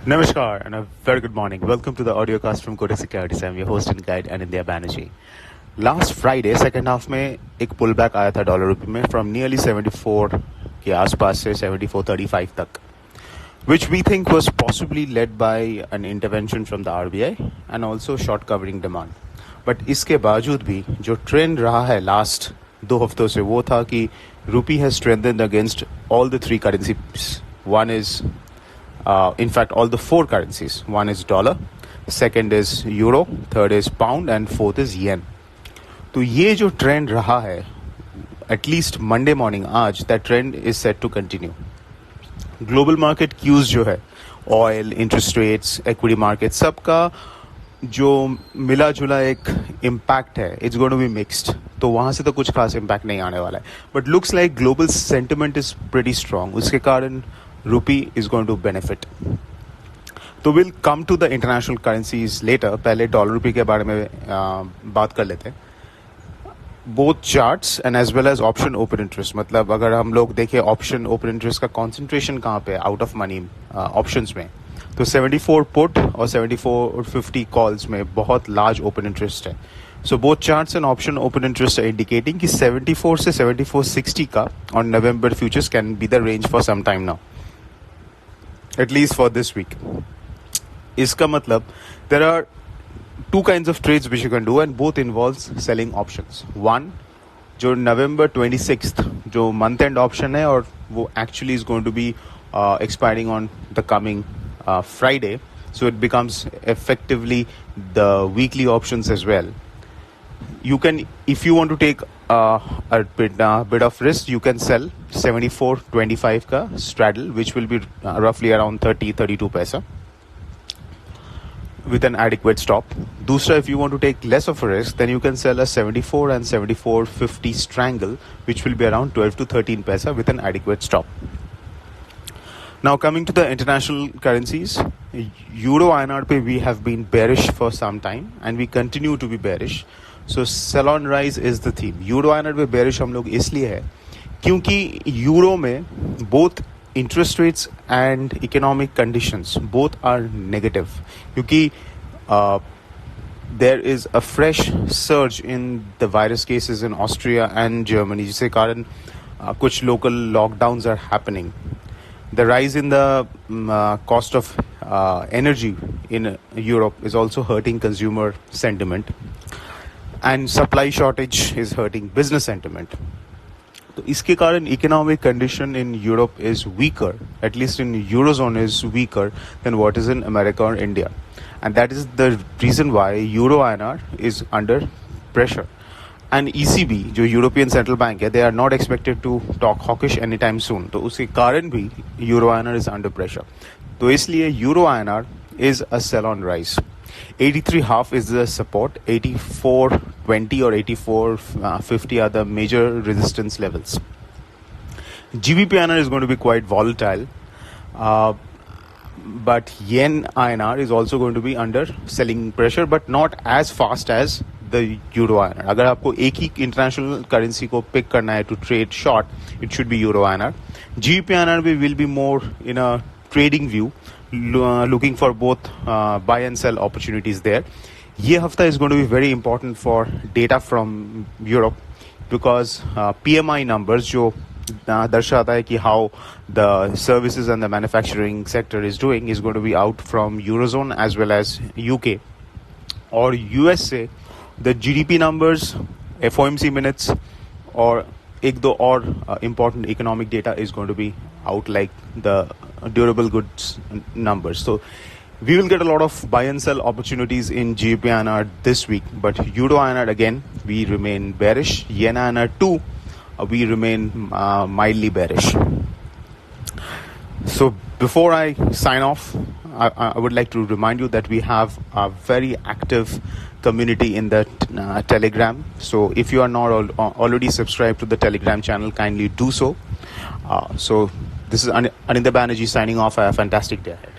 Namaskar and a very good morning. Welcome to the audiocast from Kotak Securities. I'm your host and guide Anindya Banerjee. Last Friday, second half में एक pullback आया था dollar रुपये में from nearly 74 के आसपास से 74.35 तक, which we think was possibly led by an intervention from the RBI and also short covering demand. But इसके बावजूद भी जो ट्रेंड रहा है लास्ट 2 हफ्तों से वो था कि रूपी has strengthened against all the 3 currencies. One is in fact all the 4 currencies. One is dollar, second is euro, third is pound and fourth is yen. तो ये जो ट्रेंड रहा है at least Monday morning आज, that trend is set to continue. Global market cues जो है oil, interest rates, equity market, सबका जो मिला जुला एक इम्पैक्ट है, it's going to be mixed. तो वहाँ से तो कुछ खास इम्पैक्ट नहीं आने वाला है. But looks like global sentiment is pretty strong. उसके कारण rupee is going to benefit. तो will come to the international currencies later. पहले डॉलर रूपी के बारे में बात कर लेते हैं. Both charts and as well as option open interest, मतलब अगर हम लोग देखें ऑप्शन ओपन इंटरेस्ट का कॉन्सेंट्रेशन कहाँ पे आउट ऑफ मनी ऑप्शंस में, तो 74 पुट और 74.50 कॉल्स में बहुत लार्ज ओपन इंटरेस्ट है. So both charts and option open interest indicating कि 74 से 74.60 का on November futures can be the range for some time now, at least for this week. इसका मतलब there are 2 kinds of trades which you can do and both involves selling options. One, जो November 26th जो month end option है और वो actually is going to be expiring on the coming Friday, so it becomes effectively the weekly options as well. You can, if you want to take a bit of risk, you can sell 74.25 का straddle, which will be roughly around 32 paisa. With an adequate stop. Dusra, if you want to take less of a risk, then you can sell a 74 and 74.50 strangle, which will be around 12 to 13 paisa with an adequate stop. Now coming to the international currencies, Euro INR pe we have been bearish for some time and we continue to be bearish. So sell on rise is the theme. Euro INR pe bearish हम लोग इसलिए है क्योंकि euro में both interest rates and economic conditions both are negative, क्योंकि there is a fresh surge in the virus cases in Austria and Germany, जिसके कारण कुछ local lockdowns are happening. The rise in the cost of energy in Europe is also hurting consumer sentiment, and supply shortage is hurting business sentiment. तो इसके कारण economic condition in Europe is weaker, at least in eurozone is weaker than what is in America और India, and that is the reason why euro INR is under pressure. And ECB जो European central bank है, they are not expected to talk hawkish any time soon. तो उसके कारण भी euro INR is under pressure. तो इसलिए euro INR is a sell on rise. 83.5 is the support, 84.20 or 84.50 are the major resistance levels. GBP INR is going to be quite volatile, but Yen INR is also going to be under selling pressure, but not as fast as the Euro INR. अगर आपको एक ही international currency को pick करना है to trade short, it should be Euro INR. GBP INR will be more in a trading view, looking for both buy and sell opportunities there. ये हफ्ता is going to be very important for data from Europe, because PMI numbers जो दर्शाता है कि how the services and the manufacturing sector is doing is going to be out from Eurozone as well as UK. और US से the GDP numbers, FOMC minutes और एक दो और important economic data is going to be out, like the durable goods numbers. So we will get a lot of buy and sell opportunities in GBP INR this week, but Euro INR again we remain bearish. Yen INR too we remain mildly bearish. So before I sign off, I would like to remind you that we have a very active community in the Telegram. So if you are not already subscribed to the Telegram channel, kindly do so. So this is Anindya Banerjee signing off. Have a fantastic day ahead.